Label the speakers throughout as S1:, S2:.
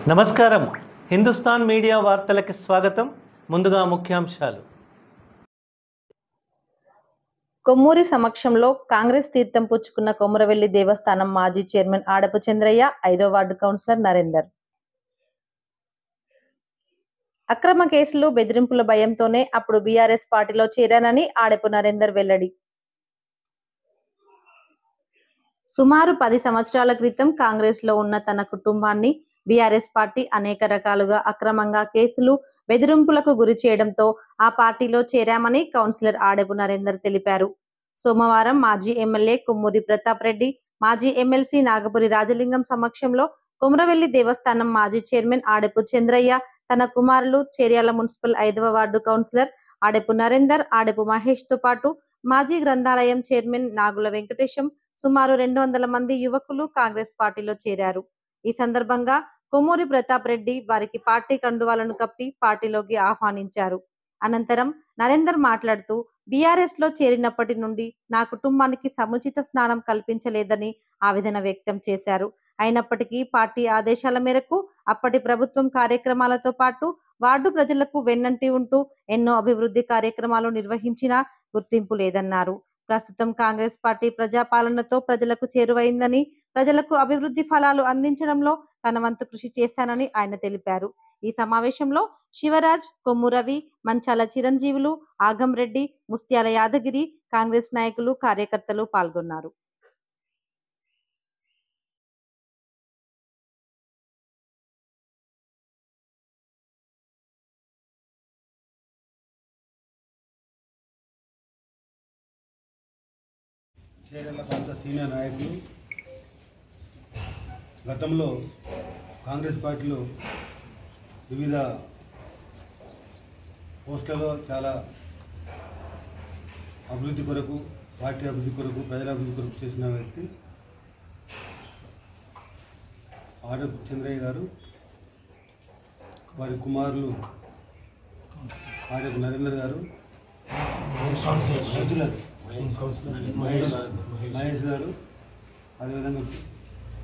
S1: నమస్కారం. హిందుస్థాన్ మీడియా వార్తలకు స్వాగతం. ముందుగా ముఖ్యాంశాలు.
S2: కొమ్మూరి సమక్షంలో కాంగ్రెస్ తీర్థం పుచ్చుకున్న కొమురవెల్లి దేవస్థానం మాజీ చైర్మన్ ఆడపు చంద్రయ్య, 5వ వార్డు కౌన్సిలర్ నరేందర్. అక్రమ కేసులు, బెదిరింపుల భయంతోనే అప్పుడు బీఆర్ఎస్ పార్టీలో చేరానని ఆడపు నరేందర్ వెల్లడి. సుమారు 10 సంవత్సరాల క్రితం కాంగ్రెస్ లో ఉన్న తన కుటుంబాన్ని బీఆర్ఎస్ పార్టీ అనేక రకాలుగా అక్రమంగా కేసులు, బెదిరింపులకు గురి చేయడంతో ఆ పార్టీలో చేరామని కౌన్సిలర్ ఆడపు నరేందర్ తెలిపారు. సోమవారం మాజీ ఎమ్మెల్యే కొమ్మూరి ప్రతాప్ రెడ్డి, మాజీ ఎమ్మెల్సీ నాగపురి రాజలింగం సమక్షంలో కొమురవెల్లి దేవస్థానం మాజీ చైర్మన్ ఆడపు చంద్రయ్య, తన కుమారులు, చేర్యాల మున్సిపల్ 5వ వార్డు కౌన్సిలర్ ఆడపు నరేందర్, ఆడపు మహేష్ తో పాటు మాజీ గ్రంథాలయం చైర్మన్ నాగుల వెంకటేశం, సుమారు 200 మంది యువకులు కాంగ్రెస్ పార్టీలో చేరారు. ఈ సందర్భంగా కొమ్మూరి ప్రతాప్ రెడ్డి వారికి పార్టీ కండువాలను కప్పి పార్టీలోకి ఆహ్వానించారు. అనంతరం నరేందర్ మాట్లాడుతూ, బీఆర్ఎస్ లో చేరినప్పటి నుండి నా కుటుంబానికి సముచిత స్నానం కల్పించలేదని ఆవేదన వ్యక్తం చేశారు. అయినప్పటికీ పార్టీ ఆదేశాల మేరకు అప్పటి ప్రభుత్వం కార్యక్రమాలతో పాటు వార్డు ప్రజలకు వెన్నంటి ఉంటూ ఎన్నో అభివృద్ధి కార్యక్రమాలు నిర్వహించినా గుర్తింపు లేదన్నారు. ప్రస్తుతం కాంగ్రెస్ పార్టీ ప్రజాపాలనతో ప్రజలకు చేరువైందని, ప్రజలకు అభివృద్ధి ఫలాలు అందించడంలో తన వంతు కృషి చేస్తానని ఆయన తెలిపారు. ఈ సమావేశంలో శివరాజ్, కొమ్ము రవి, మంచాల చిరంజీవులు, ఆగం రెడ్డి, ముస్త్యాల యాదగిరి, కాంగ్రెస్ నాయకులు, కార్యకర్తలు పాల్గొన్నారు.
S3: చేర్యాల ప్రాంత సీనియర్ నాయకులు, గతంలో కాంగ్రెస్ పార్టీలో వివిధ పోస్టులలో చాలా అభివృద్ధి కొరకు, పార్టీ అభివృద్ధి కొరకు, ప్రజల అభివృద్ధి కొరకు చేసిన వ్యక్తి ఆడపు చంద్రయ్య గారు. వారి కుమారులు ఆడపు నరేందర్ గారు, మహేష్ గారు, అదేవిధంగా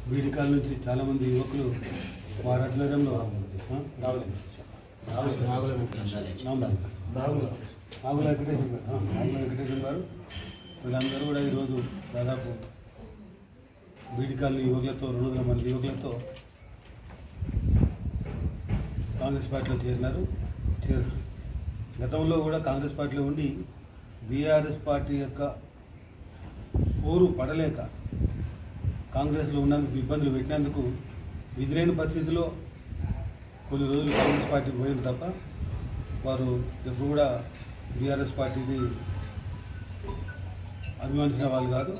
S3: బీడికాల నుంచి చాలామంది యువకులు వారి ఆధ్వర్యంలో నాగుల వెంకటేశం గారు వీళ్ళందరూ కూడా ఈరోజు దాదాపు బీడికాల యువకులతో 200 మంది యువకులతో కాంగ్రెస్ పార్టీలో చేరినారు. గతంలో కూడా కాంగ్రెస్ పార్టీలో ఉండి బీఆర్ఎస్ పార్టీ యొక్క పోరు పడలేక కాంగ్రెస్లో ఉన్నందుకు ఇబ్బందులు పెట్టినందుకు విధిలేని పరిస్థితిలో కొన్ని రోజులు కాంగ్రెస్ పార్టీకి పోయిన తప్ప వారు ఎప్పుడు కూడా బీఆర్ఎస్ పార్టీని అభిమానించిన వాళ్ళు కాదు.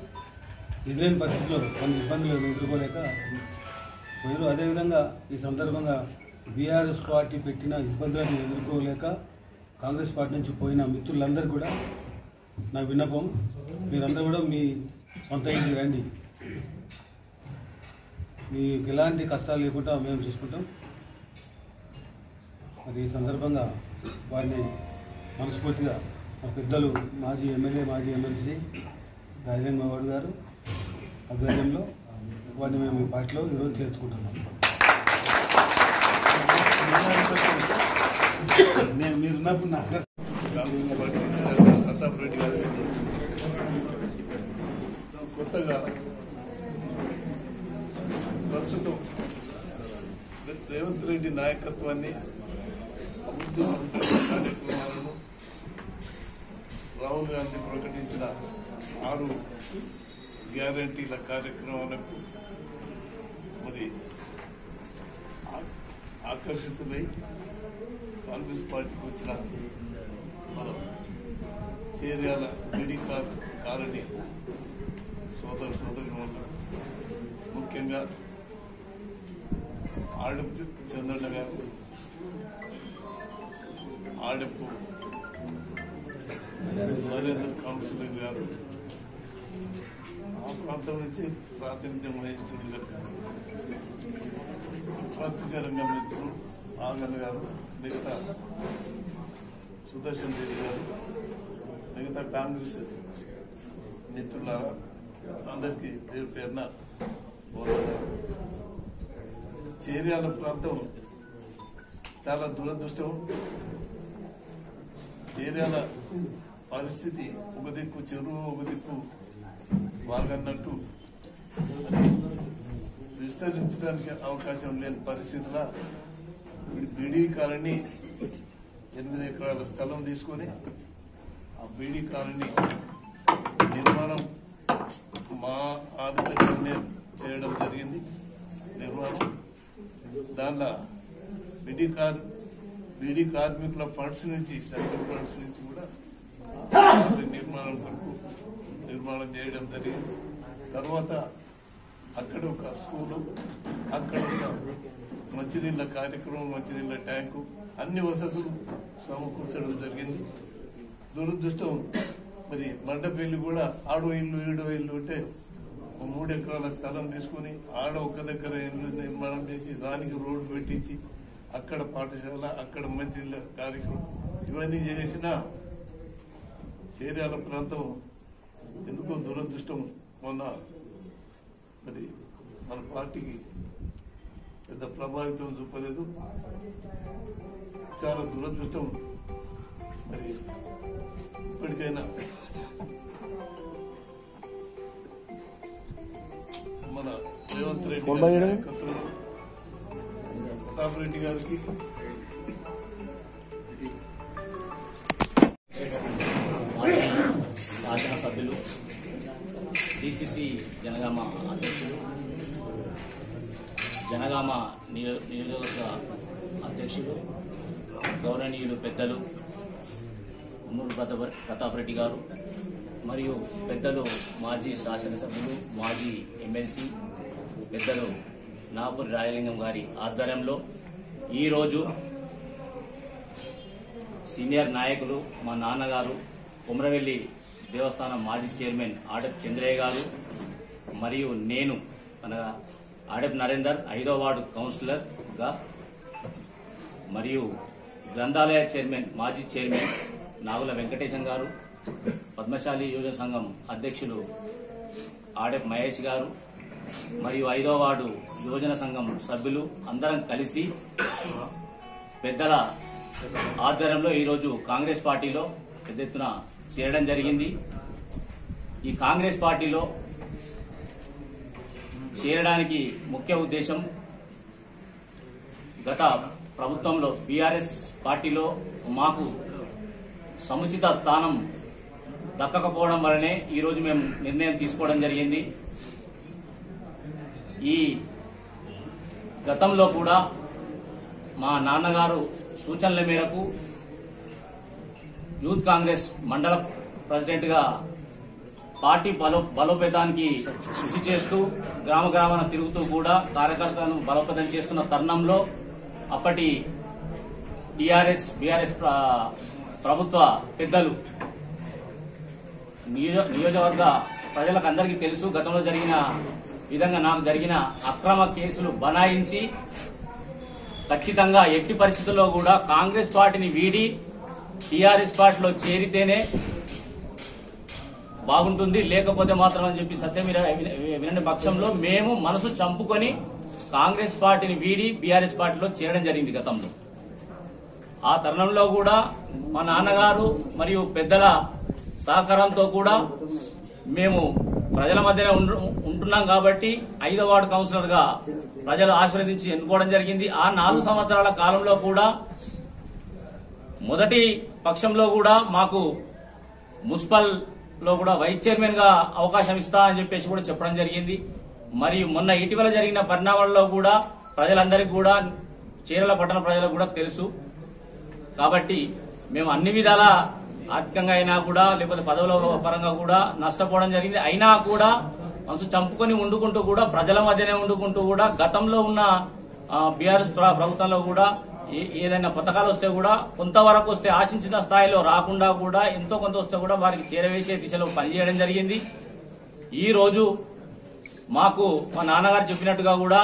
S3: విధిలేని పరిస్థితిలో కొన్ని ఇబ్బందులు ఎదుర్కోలేక పోయారు. అదేవిధంగా ఈ సందర్భంగా బీఆర్ఎస్ పార్టీ పెట్టిన ఇబ్బందులను ఎదుర్కోలేక కాంగ్రెస్ పార్టీ నుంచి పోయిన మిత్రులందరూ కూడా నా విన్నపం, మీరందరూ కూడా మీ సొంత ఇంటికి రండి. మీకు ఎలాంటి కష్టాలు లేకుండా మేము చూసుకుంటాం. మరి ఈ సందర్భంగా వారిని మనస్ఫూర్తిగా మా పెద్దలు మాజీ ఎమ్మెల్యే, మాజీ ఎమ్మెల్సీ రాజలింగం గౌడ్ గారు ఆధ్వర్యంలో వారిని మేము ఈ పార్టీలో ఈరోజు చేర్చుకుంటున్నాం. నేను మీరున్నప్పుడు నాకు
S4: ప్రతాప్ రెడ్డి గారు కొత్తగా ప్రస్తుతం రేవంత్ రెడ్డి నాయకత్వాన్ని, అభివృద్ధి సంక్షేమ కార్యక్రమాలను, రాహుల్ గాంధీ ప్రకటించిన 6 గ్యారంటీల కార్యక్రమాలకు మరి ఆకర్షితులై కాంగ్రెస్ పార్టీకి వచ్చిన మనం చేర్యాల మెడికల్ కాలనీ సోదరులు, ముఖ్యంగా ఆడపు చంద్రన్న గారు, ఆడపు నరేంద్ర కౌన్సిలర్ గారు, ఆ ప్రాంతం నుంచి ప్రాతినిధ్యం వహిస్తున్న పత్రికా రంగం మిత్రులు ఆగన్ గారు, మిగతా సుదర్శన్ రెడ్డి గారు, మిగతా కాంగ్రెస్ మిత్రులారా అందరికీ పేరు పేరున చేర్యాల ప్రాంతం చాలా దురదృష్టం. చేర్యాల పరిస్థితి ఒక దిక్కు చెరువు, ఒక దిక్కు వాగన్నట్టు విస్తరించడానికి అవకాశం లేని పరిస్థితుల బీడీ కాలనీ 8 ఎకరాల స్థలం తీసుకొని ఆ బీడీ కాలనీ నిర్మాణం మా ఆధిపత్యంలో చేయడం జరిగింది. నిర్మాణం దానిలో బీడీ కార్మికుల ఫండ్స్ నుంచి, సెంట్రల్ ఫండ్స్ నుంచి కూడా నిర్మాణం కొరకు నిర్మాణం చేయడం జరిగింది. తర్వాత అక్కడ ఒక స్కూలు, అక్కడ ఒక మంచినీళ్ళ కార్యక్రమం, మంచినీళ్ళ ట్యాంకు, అన్ని వసతులు సమకూర్చడం జరిగింది. దురదృష్టం మరి మండపల్లి కూడా ఆడో ఇల్లు ఈడో ఇల్లు ఉంటే 3 ఎకరాల స్థలం తీసుకుని ఆడ ఒక దగ్గర ఇల్లు నిర్మాణం చేసి దానికి రోడ్డు పెట్టించి అక్కడ పాఠశాల, అక్కడ మంచినీళ్ళ కార్యక్రమం ఇవన్నీ చేసిన చేర్యాల ప్రాంతం ఎందుకో దురదృష్టం. మొన్న మరి మన పార్టీకి పెద్ద ప్రభావితం చూపలేదు. చాలా దురదృష్టం. మరి ఇప్పటికైనా మన రేవంత్ రెడ్డి గారి నాయకత్వంలో ప్రతాప్ రెడ్డి గారికి
S5: శాసనసభ్యులు, డిసిసి జనగామ అధ్యక్షులు, జనగామ నియోజకవర్గ అధ్యక్షులు, గౌరవనీయులు పెద్దలు ఉన్నూరు ప్రతాప్ రెడ్డి గారు మరియు పెద్దలు మాజీ శాసనసభ్యులు, మాజీ ఎమ్మెల్సీ పెద్దలు నాపూరి రాయలింగం గారి ఆధ్వర్యంలో ఈరోజు సీనియర్ నాయకులు మా నాన్నగారు కుమ్రవెల్లి దేవస్థానం మాజీ చైర్మన్ ఆడప్ చంద్రయ్య గారు మరియు నేను అనగా ఆడప్ నరేందర్ 5వ వార్డు కౌన్సిలర్గా మరియు గ్రంథాలయ చైర్మన్ మాజీ చైర్మన్ నాగుల వెంకటేశన్ గారు, పద్మశాలి యోజన సంఘం అధ్యక్షులు ఆడప్ మహేష్ గారు మరియు 5వ వార్డు యోజన సంఘం సభ్యులు అందరం కలిసి పెద్దల ఆధ్వర్యంలో ఈరోజు కాంగ్రెస్ పార్టీలో పెద్ద ఎత్తున చేరడం జరిగింది. ఈ కాంగ్రెస్ పార్టీలో చేరడానికి ముఖ్య ఉద్దేశం గత ప్రభుత్వంలో బీఆర్ఎస్ పార్టీలో మాకు సముచిత స్థానం దక్కకపోవడం వల్లనే ఈరోజు మేము నిర్ణయం తీసుకోవడం జరిగింది. ఈ గతంలో కూడా మా నాన్నగారు సూచనల మేరకు యూత్ కాంగ్రెస్ మండల ప్రెసిడెంట్గా పార్టీ బలోపేతానికి కృషి చేస్తూ గ్రామ గ్రామాన తిరుగుతూ కూడా కార్యకర్తలను బలోపేతం చేస్తున్న తరుణంలో అప్పటి టీఆర్ఎస్ బీఆర్ఎస్ ప్రభుత్వ పెద్దలు నియోజకవర్గ ప్రజలకు అందరికీ తెలుసు. గతంలో జరిగిన విధంగా నాకు జరిగిన అక్రమ కేసులు బనాయించి ఖచ్చితంగా ఎట్టి పరిస్థితుల్లో కూడా కాంగ్రెస్ పార్టీని వీడి టీఆర్ఎస్ పార్టీలో చేరితేనే బాగుంటుంది, లేకపోతే మాత్రం అని చెప్పి సత్యమీర వినని పక్షంలో మేము మనసు చంపుకొని కాంగ్రెస్ పార్టీని వీడి బీఆర్ఎస్ పార్టీలో చేరడం జరిగింది గతంలో. ఆ తరుణంలో కూడా మా నాన్నగారు మరియు పెద్దల సహకారంతో కూడా మేము ప్రజల మధ్యనే ఉంటున్నాం కాబట్టి 5వ వార్డు కౌన్సిలర్గా ప్రజలు ఆశీర్వదించి ఎన్నుకోవడం జరిగింది. ఆ 4 సంవత్సరాల కాలంలో కూడా మొదటి పక్షంలో కూడా మాకు మున్సిపల్ లో కూడా వైస్ చైర్మన్ గా అవకాశం ఇస్తా అని చెప్పేసి కూడా చెప్పడం జరిగింది. మరియు మొన్న ఇటీవల జరిగిన పరిణామాల్లో కూడా ప్రజలందరికీ కూడా చీరల పట్టణ ప్రజలకు కూడా తెలుసు కాబట్టి మేము అన్ని విధాల ఆర్థికంగా అయినా కూడా లేకపోతే పదవుల పరంగా కూడా నష్టపోవడం జరిగింది. అయినా కూడా మనసు చంపుకొని వండుకుంటూ కూడా ప్రజల మధ్యనే వండుకుంటూ కూడా గతంలో ఉన్న బీఆర్ఎస్ ప్రభుత్వంలో కూడా ఏదైనా పథకాలు వస్తే కూడా కొంతవరకు వస్తే ఆశించిన స్థాయిలో రాకుండా కూడా ఎంతో కొంత వస్తే కూడా వారికి చేరవేసే దిశలో పనిచేయడం జరిగింది. ఈ రోజు మాకు మా నాన్నగారు చెప్పినట్టుగా కూడా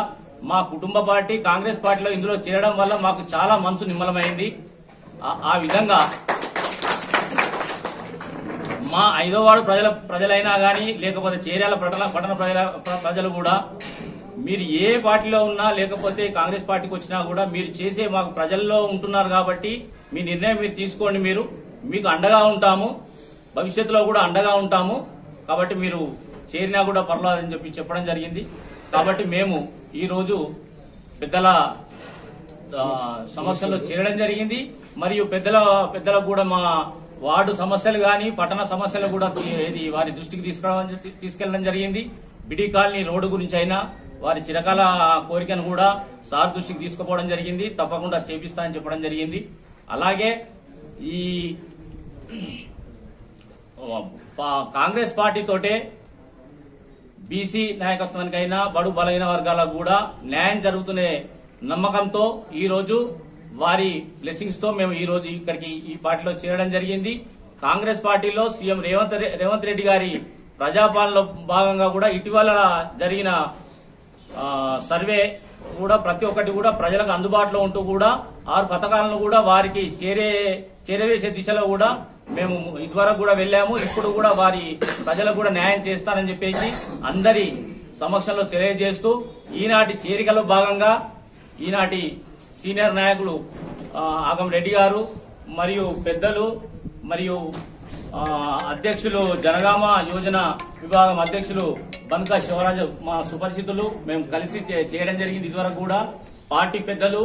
S5: మా కుటుంబ పార్టీ కాంగ్రెస్ పార్టీలో ఇందులో చేరడం వల్ల మాకు చాలా మనసు నిమ్మలమైంది. ఆ విధంగా మా 5వ వార్డు ప్రజలైనా గానీ లేకపోతే చేర్యాల పట్టణ ప్రజలు కూడా మీరు ఏ పార్టీలో ఉన్నా లేకపోతే కాంగ్రెస్ పార్టీకి వచ్చినా కూడా మీరు చేసే మాకు ప్రజల్లో ఉంటున్నారు కాబట్టి మీ నిర్ణయం మీరు తీసుకోండి, మీకు అండగా ఉంటాము, భవిష్యత్తులో కూడా అండగా ఉంటాము, కాబట్టి మీరు చేరినా కూడా పర్వాలేదని చెప్పడం జరిగింది. కాబట్టి మేము ఈరోజు పెద్దల సమక్షంలో చేరడం జరిగింది. మరియు పెద్దలకు కూడా మా వార్డు సమస్యలు గాని పట్టణ సమస్యలు కూడా వారి దృష్టికి తీసుకెళ్లడం జరిగింది. బిడి కాలనీ రోడ్డు గురించి అయినా వారి చిరకాల కోరికను కూడా సార్ దృష్టికి తీసుకుపోవడం జరిగింది. తప్పకుండా చేపిస్తా అని చెప్పడం జరిగింది. అలాగే ఈ కాంగ్రెస్ పార్టీతోటే బీసీ నాయకత్వానికైనా బడు బలహీన వర్గాలకు కూడా న్యాయం జరుగుతున్న నమ్మకంతో ఈ రోజు వారి బ్లెస్సింగ్స్ తో మేము ఈ రోజు ఇక్కడికి ఈ పార్టీలో చేరడం జరిగింది. కాంగ్రెస్ పార్టీలో సీఎం రేవంత్ రెడ్డి గారి ప్రజాపాలనలో భాగంగా కూడా ఇటీవల జరిగిన సర్వే కూడా ప్రతి ఒక్కటి కూడా ప్రజలకు అందుబాటులో ఉంటూ కూడా 6 పథకాలను కూడా వారికి చేరవేసే దిశలో కూడా మేము ఇదివరకు కూడా వెళ్ళాము. ఇప్పుడు కూడా వారి ప్రజలకు కూడా న్యాయం చేస్తానని చెప్పేసి అందరి సమక్షంలో తెలియజేస్తూ ఈనాటి చేరికలో భాగంగా ఈనాటి సీనియర్ నాయకులు ఆగం రెడ్డి గారు మరియు పెద్దలు మరియు అధ్యక్షులు జనగామ యోజన విభాగం అధ్యక్షులు బన్కా శివరాజు మా సుపరిచితులు మేము కలిసి చేయడం జరిగింది. ఇదివరకు కూడా పార్టీ పెద్దలు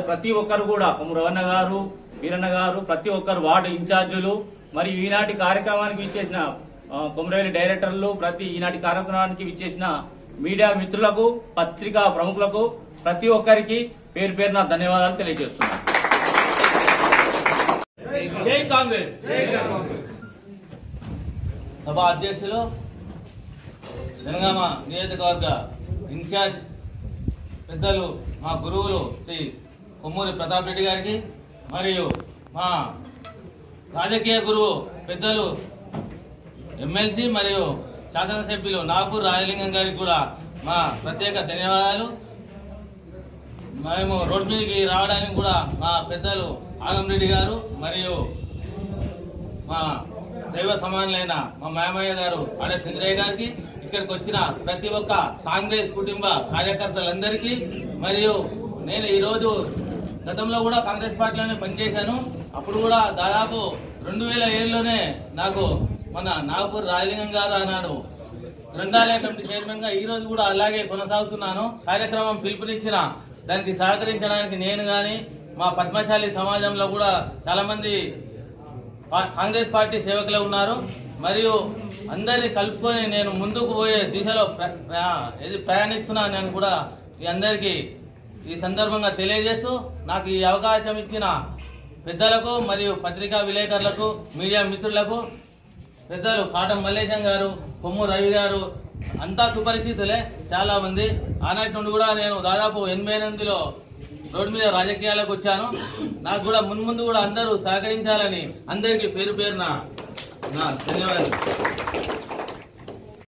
S5: ప్రతి ఒక్కరు కూడా రవణ గారు, వీరన్న గారు, ప్రతి ఒక్కరు వార్డు ఇన్ఛార్జీలు మరియు ఈనాటి కార్యక్రమానికి విచ్చేసిన కొమరవెల్లి డైరెక్టర్లు, ఈనాటి కార్యక్రమానికి విచ్చేసిన మీడియా మిత్రులకు, పత్రికా ప్రముఖులకు ప్రతి ఒక్కరికి పేరు పేరున ధన్యవాదాలు తెలియజేస్తున్నాను.
S6: జై కాంగ్రెస్. సభా అధ్యక్షులు, జనగామ నియోజకవర్గ ఇన్ఛార్జ్ పెద్దలు, మా గురువులు శ్రీ కొమ్మూరి ప్రతాప్ రెడ్డి గారికి మరియు మా రాజకీయ గురువు పెద్దలు ఎమ్మెల్సీ మరియు శాసనసభ్యులు నాగూర్ రాజలింగం గారికి కూడా మా ప్రత్యేక ధన్యవాదాలు. మేము రోడ్డు మీదకి రావడానికి కూడా మా పెద్దలు ఆగంరెడ్డి గారు మరియు మా దైవ సమానులైన మా మామయ్య గారు ఆడే చంద్రయ్య గారికి, ఇక్కడికి వచ్చిన ప్రతి ఒక్క కాంగ్రెస్ కుటుంబ కార్యకర్తలందరికీ, మరియు నేను ఈరోజు గతంలో కూడా కాంగ్రెస్ పార్టీలోనే పనిచేశాను. అప్పుడు కూడా దాదాపు 2007లోనే నాకు మన నాగపూర్ రాజలింగం గారు అన్నాడు గ్రంథాలయ కమిటీ చైర్మన్ గా. ఈ రోజు కూడా అలాగే కొనసాగుతున్నాను. కార్యక్రమం పిలుపునిచ్చిన దానికి సహకరించడానికి నేను గాని మా పద్మశాలి సమాజంలో కూడా చాలా మంది కాంగ్రెస్ పార్టీ సేవకులు ఉన్నారు. మరియు అందరినీ కలుపుకొని నేను ముందుకు పోయే దిశలో ప్రయాణిస్తున్నానని కూడా ఈ అందరికీ ఈ సందర్భంగా తెలియజేస్తూ, నాకు ఈ అవకాశం ఇచ్చిన పెద్దలకు మరియు పత్రికా విలేకరులకు, మీడియా మిత్రులకు, పెద్దలు కాటం మల్లేశం గారు, కొమ్ము రవి గారు అంతా సుపరిచితులే చాలా మంది. ఆనాటి నుండి కూడా నేను దాదాపు 88లో రోడ్డు మీద రాజకీయాలకు వచ్చాను. నాకు కూడా మున్ముందు కూడా అందరూ సహకరించాలని అందరికీ పేరు పేరున నా ధన్యవాదాలు.